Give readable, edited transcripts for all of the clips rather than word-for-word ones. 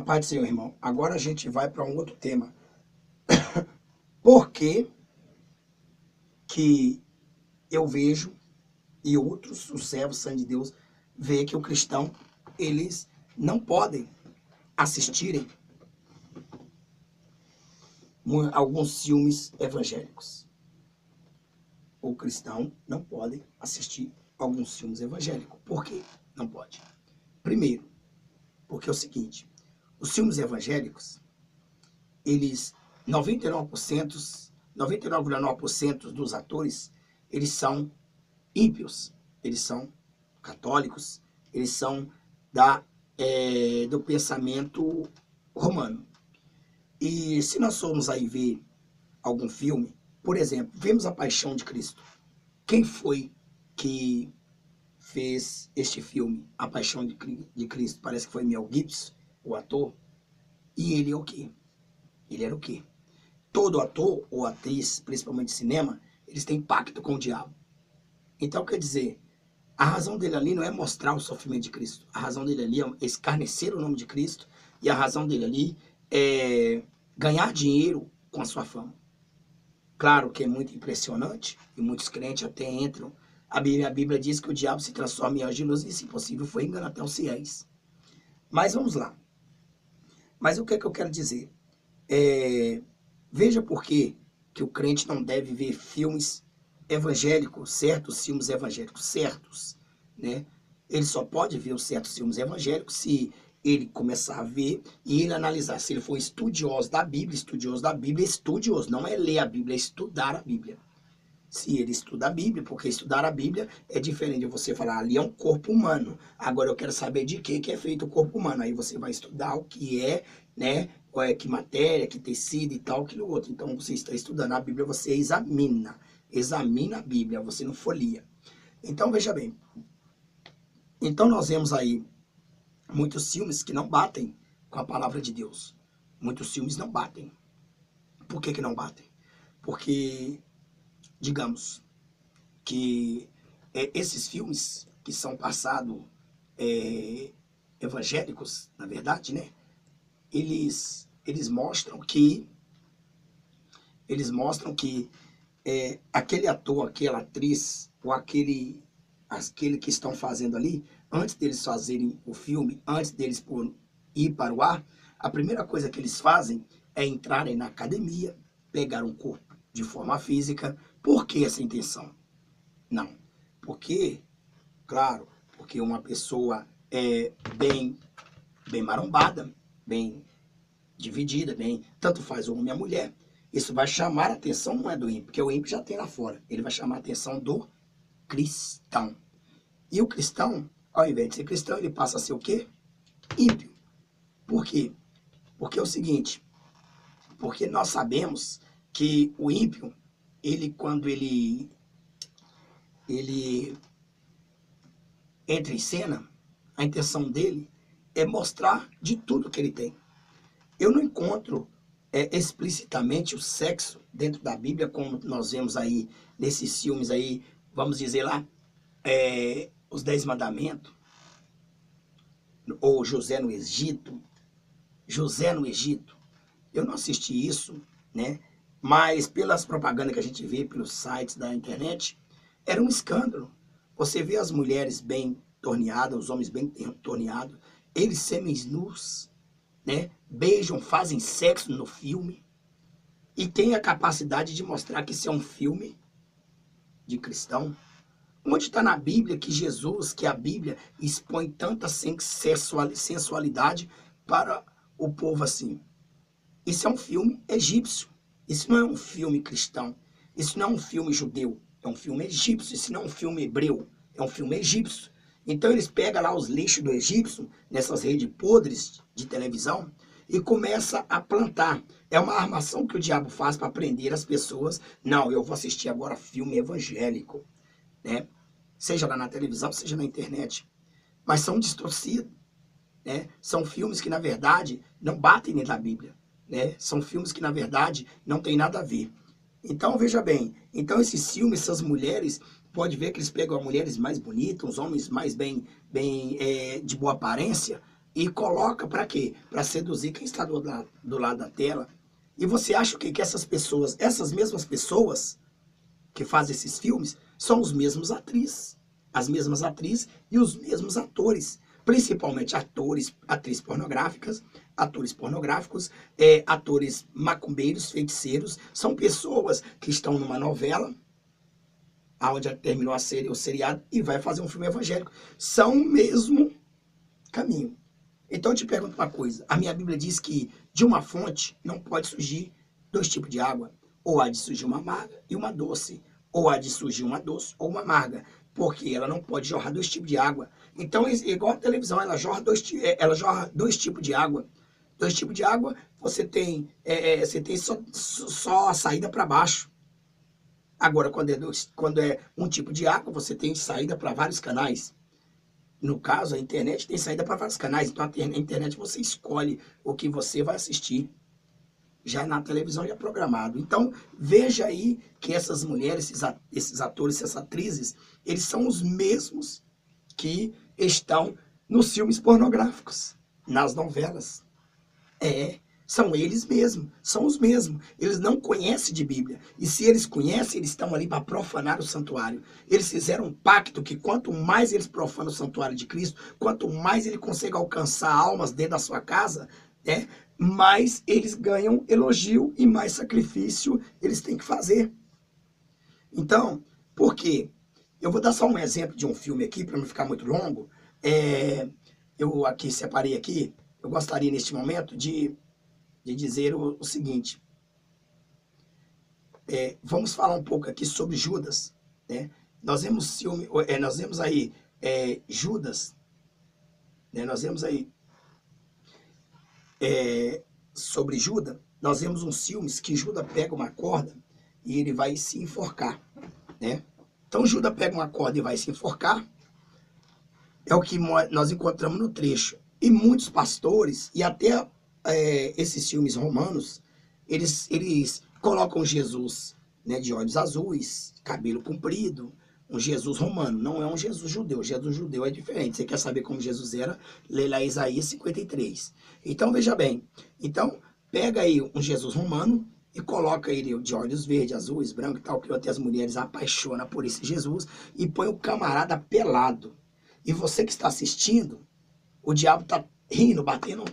paz do Senhor, irmão. Agora a gente vai para um outro tema. Por que que eu vejo e outros, os servos santos de Deus, vê que o cristão, eles não podem assistirem alguns filmes evangélicos. O cristão não pode assistir alguns filmes evangélicos. Por quê? Não pode. Primeiro, porque é o seguinte, os filmes evangélicos, eles, 99,9% dos atores, eles são ímpios, eles são católicos, eles são do pensamento romano. E se nós formos aí ver algum filme, por exemplo, vemos A Paixão de Cristo. Quem foi que fez este filme, A Paixão de Cristo? Parece que foi Mel Gibson, o ator. E ele é o quê? Ele era o quê? Todo ator ou atriz, principalmente de cinema, eles têm pacto com o diabo. Então, quer dizer, a razão dele ali não é mostrar o sofrimento de Cristo. A razão dele ali é escarnecer o nome de Cristo. E a razão dele ali é ganhar dinheiro com a sua fama. Claro que é muito impressionante, e muitos crentes até entram. A Bíblia diz que o diabo se transforma em anjo de luz e, se possível, foi enganar até os fiéis. Mas vamos lá. Mas o que é que eu quero dizer? Veja por que o crente não deve ver filmes evangélicos, certos filmes evangélicos, certos, né? Ele só pode ver os certos filmes evangélicos se ele começar a ver e ele analisar. Se ele for estudioso da Bíblia, estudioso, não é ler a Bíblia, é estudar a Bíblia. Se ele estuda a Bíblia, porque estudar a Bíblia é diferente de você falar, ali é um corpo humano. Agora eu quero saber de que é feito o corpo humano. Aí você vai estudar o que é, né? Que matéria, que tecido e tal, aquilo outro. Então você está estudando a Bíblia, você examina a Bíblia, você não folia. Então veja bem, então nós vemos aí muitos filmes que não batem com a palavra de Deus. Muitos filmes não batem. Por que não batem? Porque, digamos, que esses filmes que são passados evangélicos, na verdade, né? Eles mostram que aquele ator, aquela atriz, ou aquele que estão fazendo ali, antes deles fazerem o filme, antes deles ir para o ar, a primeira coisa que eles fazem é entrarem na academia, pegar um corpo de forma física. Por que essa intenção? Não. Porque, claro, porque uma pessoa é bem marombada, bem dividida, tanto faz o homem e a mulher, isso vai chamar a atenção, não é do ímpio, porque o ímpio já tem lá fora, ele vai chamar a atenção do cristão. E o cristão, ao invés de ser cristão, ele passa a ser o quê? Ímpio. Por quê? Porque é o seguinte, porque nós sabemos que o ímpio, quando ele entra em cena, a intenção dele é mostrar de tudo que ele tem. Eu não encontro explicitamente o sexo dentro da Bíblia, como nós vemos aí nesses filmes aí, vamos dizer lá, os 10 Mandamentos, ou José no Egito. Eu não assisti isso, né? Mas pelas propagandas que a gente vê pelos sites da internet, era um escândalo. Você vê as mulheres bem torneadas, os homens bem torneados, eles seminus, né? Beijam, fazem sexo no filme e tem a capacidade de mostrar que isso é um filme de cristão. Onde está na Bíblia que Jesus, que a Bíblia expõe tanta sensualidade para o povo assim? Isso é um filme egípcio. Isso não é um filme cristão. Isso não é um filme judeu. É um filme egípcio. Isso não é um filme hebreu. É um filme egípcio. Então eles pegam lá os lixos do egípcio, nessas redes podres de televisão, e começa a plantar. É uma armação que o diabo faz para prender as pessoas. Não, eu vou assistir agora filme evangélico, né? Seja lá na televisão, seja na internet. Mas são distorcidos, né? São filmes que, na verdade, não batem nem na Bíblia, né? São filmes que, na verdade, não tem nada a ver. Então, veja bem. Então, esses filmes, essas mulheres, pode ver que eles pegam as mulheres mais bonitas, os homens mais bem de boa aparência, e coloca para quê? Para seduzir quem está do lado da tela. E você acha o quê? Que essas pessoas, essas mesmas pessoas que fazem esses filmes, são os mesmos atrizes. As mesmas atrizes e os mesmos atores. Principalmente atrizes pornográficas, atores pornográficos, atores macumbeiros, feiticeiros. São pessoas que estão numa novela, onde terminou a série ou seriado, e vai fazer um filme evangélico. São o mesmo caminho. Então eu te pergunto uma coisa. A minha Bíblia diz que de uma fonte não pode surgir dois tipos de água. Ou há de surgir uma amarga e uma doce. Ou há de surgir uma doce ou uma amarga. Porque ela não pode jorrar dois tipos de água. Então, igual a televisão, ela jorra dois tipos de água. Dois tipos de água, você tem só a saída para baixo. Agora, quando é um tipo de água, você tem saída para vários canais. No caso, a internet tem saída para vários canais. Então, a internet você escolhe o que você vai assistir. Já na televisão já é programado. Então, veja aí que essas mulheres, esses atores, essas atrizes, eles são os mesmos que estão nos filmes pornográficos, nas novelas. São eles mesmos, são os mesmos. Eles não conhecem de Bíblia. E se eles conhecem, eles estão ali para profanar o santuário. Eles fizeram um pacto que quanto mais eles profanam o santuário de Cristo, quanto mais ele consegue alcançar almas dentro da sua casa, mais eles ganham elogio e mais sacrifício eles têm que fazer. Então, por quê? Eu vou dar só um exemplo de um filme aqui, para não ficar muito longo. Eu aqui separei aqui, eu gostaria neste momento de dizer o seguinte. Vamos falar um pouco aqui sobre Judas. Né? Nós vemos aí Judas, né? Nós vemos aí sobre Judas, nós vemos uns filmes que Judas pega uma corda e ele vai se enforcar. Né? Então Judas pega uma corda e vai se enforcar. É o que nós encontramos no trecho. E muitos pastores, e até esses filmes romanos, eles colocam Jesus, né, de olhos azuis, cabelo comprido, um Jesus romano, não é um Jesus judeu. Jesus judeu é diferente. Você quer saber como Jesus era? Lê lá Isaías 53. Então, veja bem. Então, pega aí um Jesus romano e coloca ele de olhos verdes, azuis, brancos e tal, que até as mulheres apaixonam por esse Jesus, e põe o camarada pelado. E você que está assistindo, o diabo está rindo, batendo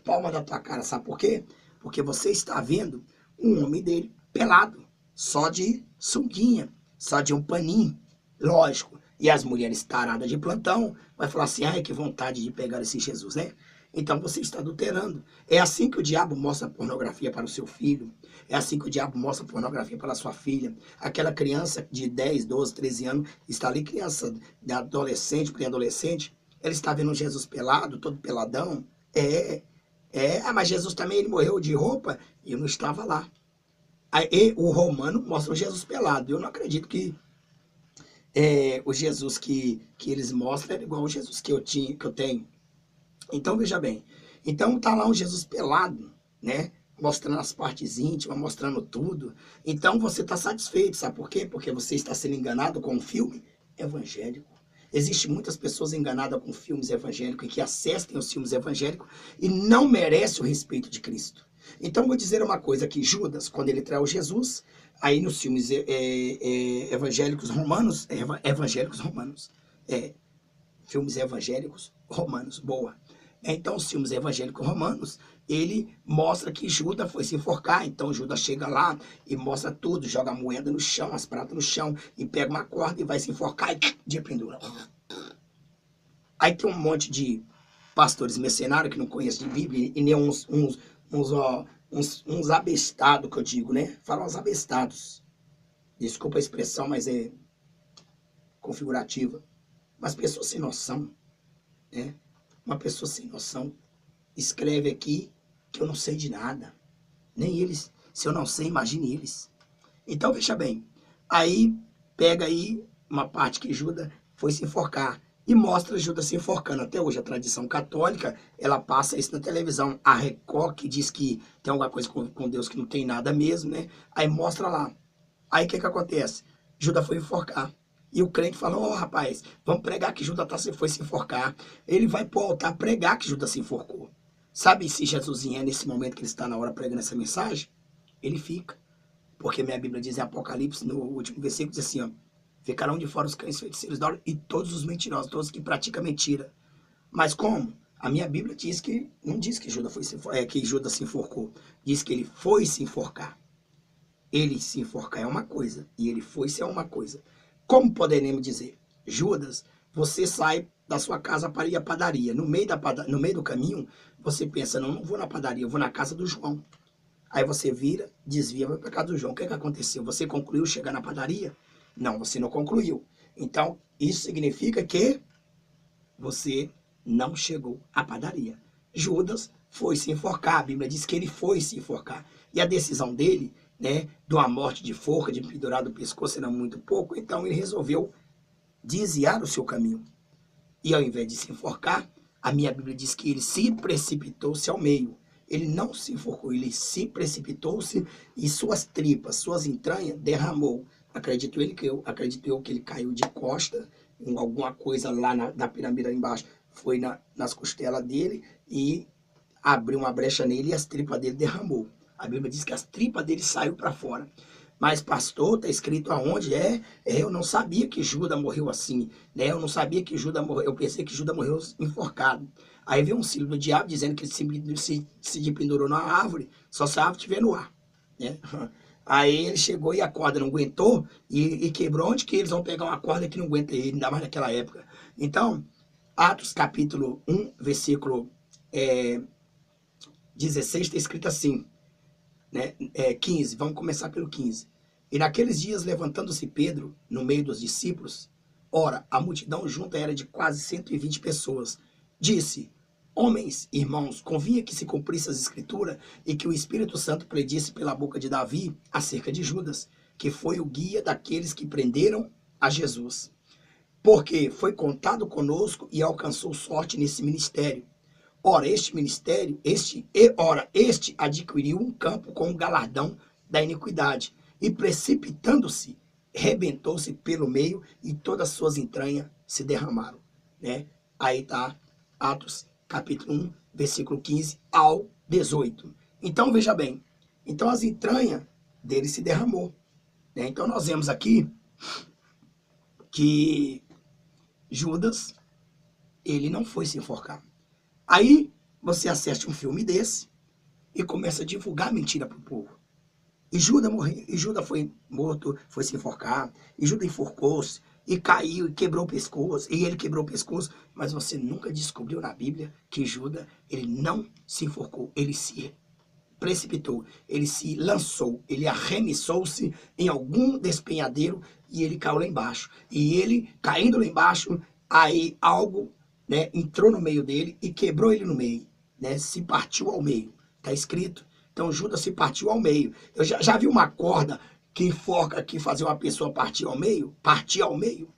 palma da tua cara. Sabe por quê? Porque você está vendo um homem dele pelado, só de sunguinha, só de um paninho. Lógico. E as mulheres taradas de plantão vai falar assim, ai, que vontade de pegar esse Jesus, né? Então você está adulterando. É assim que o diabo mostra pornografia para o seu filho. É assim que o diabo mostra pornografia para a sua filha. Aquela criança de 10, 12, 13 anos, está ali, criança de adolescente, pré-adolescente, ela está vendo Jesus pelado, todo peladão. Mas Jesus também, ele morreu de roupa e eu não estava lá. Aí, o romano mostra o Jesus pelado. Eu não acredito que o Jesus que eles mostram é igual ao Jesus que eu tenho. Então, veja bem. Então, tá lá um Jesus pelado, né? Mostrando as partes íntimas, mostrando tudo. Então, você está satisfeito, sabe por quê? Porque você está sendo enganado com um filme evangélico. Existem muitas pessoas enganadas com filmes evangélicos e que assistem os filmes evangélicos e não merecem o respeito de Cristo. Então, vou dizer uma coisa aqui. Judas, quando ele traz Jesus, aí nos filmes evangélicos romanos, filmes evangélicos romanos, boa. Então, os filmes evangélicos romanos, ele mostra que Judas foi se enforcar. Então, Judas chega lá e mostra tudo, joga a moeda no chão, as pratas no chão, e pega uma corda e vai se enforcar e de pendura. Aí tem um monte de pastores mercenários que não conhecem de Bíblia, e nem uns abestados, que eu digo, né? Falam uns abestados. Desculpa a expressão, mas é configurativa. Mas pessoas sem noção, né? Uma pessoa sem noção escreve aqui que eu não sei de nada. Nem eles. Se eu não sei, imagine eles. Então, veja bem. Aí, pega aí uma parte que Judas foi se enforcar. E mostra Judas se enforcando. Até hoje, a tradição católica, ela passa isso na televisão. A Record, que diz que tem alguma coisa com Deus que não tem nada mesmo, né? Aí mostra lá. Aí, o que acontece? Judas foi enforcar. E o crente fala, ó rapaz, vamos pregar que Judas foi se enforcar. Ele vai pro altar pregar que Judas se enforcou. Sabe se Jesus vier nesse momento que ele está na hora pregando essa mensagem? Ele fica. Porque minha Bíblia diz em Apocalipse, no último versículo, diz assim, ó, ficarão de fora os cães feiticeiros da hora e todos os mentirosos, todos que praticam mentira. Mas como? A minha Bíblia diz que, não diz que Judas, que Judas se enforcou, diz que ele foi se enforcar. Ele se enforcar é uma coisa, e ele foi-se é uma coisa. Como poderemos dizer? Judas, você sai da sua casa para ir à padaria. No meio do caminho, você pensa, não vou na padaria, eu vou na casa do João. Aí você vira, desvia, vai para casa do João. O que aconteceu? Você concluiu chegar na padaria? Não, você não concluiu. Então, isso significa que você não chegou à padaria. Judas foi se enforcar. A Bíblia diz que ele foi se enforcar. E a decisão dele, né, de uma morte de forca, de pendurar do pescoço, era muito pouco. Então, ele resolveu desviar o seu caminho. E ao invés de se enforcar, a minha Bíblia diz que ele se precipitou-se ao meio. Ele não se enforcou, ele se precipitou-se e suas tripas, suas entranhas derramou. Acredito eu que ele caiu de costa, em alguma coisa lá na pirâmide embaixo, foi nas costelas dele e abriu uma brecha nele e as tripas dele derramou. A Bíblia diz que as tripas dele saíram para fora. Mas, pastor, está escrito aonde? Eu não sabia que Judas morreu assim, né? Eu não sabia que Judas morreu, eu pensei que Judas morreu enforcado. Aí veio um símbolo do diabo dizendo que ele se pendurou na árvore, só se a árvore estiver no ar, né? Aí ele chegou e a corda não aguentou e quebrou. Onde que eles vão pegar uma corda que não aguenta ele, ainda mais naquela época? Então, Atos capítulo 1, versículo 16, está escrito assim, né? 15, vamos começar pelo 15. E naqueles dias, levantando-se Pedro no meio dos discípulos, ora, a multidão junta era de quase 120 pessoas, disse, homens, irmãos, convinha que se cumprisse as escrituras e que o Espírito Santo predisse pela boca de Davi acerca de Judas, que foi o guia daqueles que prenderam a Jesus. Porque foi contado conosco e alcançou sorte nesse ministério. Ora, este adquiriu um campo com o galardão da iniquidade, e precipitando-se, rebentou-se pelo meio, e todas as suas entranhas se derramaram. Né? Aí está Atos, capítulo 1, versículo 15 ao 18. Então, veja bem, então as entranhas dele se derramou. Né? Então, nós vemos aqui que Judas, ele não foi se enforcar. Aí você assiste um filme desse e começa a divulgar mentira para o povo. E Judas morreu, e Judas foi morto, foi se enforcar, e Judas enforcou-se, e caiu, e quebrou o pescoço, e ele quebrou o pescoço, mas você nunca descobriu na Bíblia que Judas, ele não se enforcou, ele se precipitou, ele se lançou, ele arremessou-se em algum despenhadeiro e ele caiu lá embaixo. E ele, caindo lá embaixo, aí algo, né, entrou no meio dele e quebrou ele no meio, né, se partiu ao meio. Está escrito? Então Judas se partiu ao meio. Eu já vi uma corda que enforca aqui, fazer uma pessoa partir ao meio? Partir ao meio?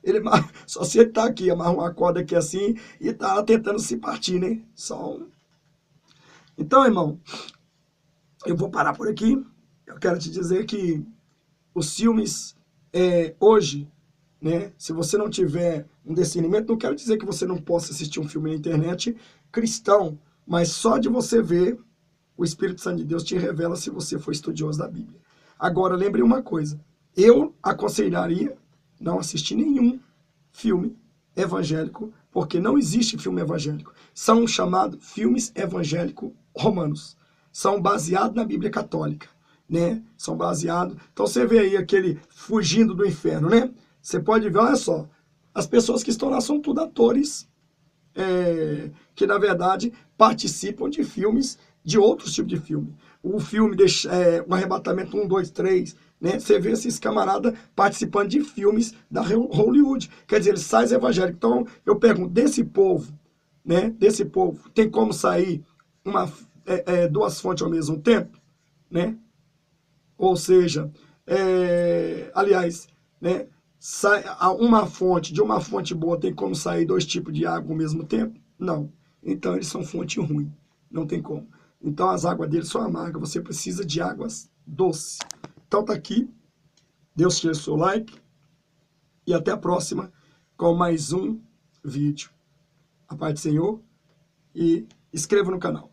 Ele, só se ele está aqui, amarra uma corda aqui assim e está tentando se partir, né? Então, irmão, eu vou parar por aqui. Eu quero te dizer que os filmes hoje, né? Se você não tiver um discernimento, não quero dizer que você não possa assistir um filme na internet cristão, mas só de você ver, o Espírito Santo de Deus te revela se você for estudioso da Bíblia. Agora, lembre uma coisa. Eu aconselharia não assistir nenhum filme evangélico, porque não existe filme evangélico. São chamados filmes evangélicos romanos. São baseados na Bíblia católica, né? São baseados... Então, você vê aí aquele fugindo do inferno, né? Você pode ver, olha só, as pessoas que estão lá são tudo atores que, na verdade, participam de filmes, de outros tipos de filme. O filme, o Arrebatamento 1, 2, 3, né? Você vê esses camaradas participando de filmes da Hollywood. Quer dizer, eles saem evangélicos. Então, eu pergunto, desse povo, né? Desse povo, tem como sair duas fontes ao mesmo tempo? Né? Ou seja, aliás, né? De uma fonte boa tem como sair dois tipos de água ao mesmo tempo? Não. Então eles são fonte ruim. Não tem como. Então as águas deles são amargas. Você precisa de águas doces. Então tá aqui. Deus tire o seu like. e até a próxima com mais um vídeo. A paz do Senhor e inscreva no canal.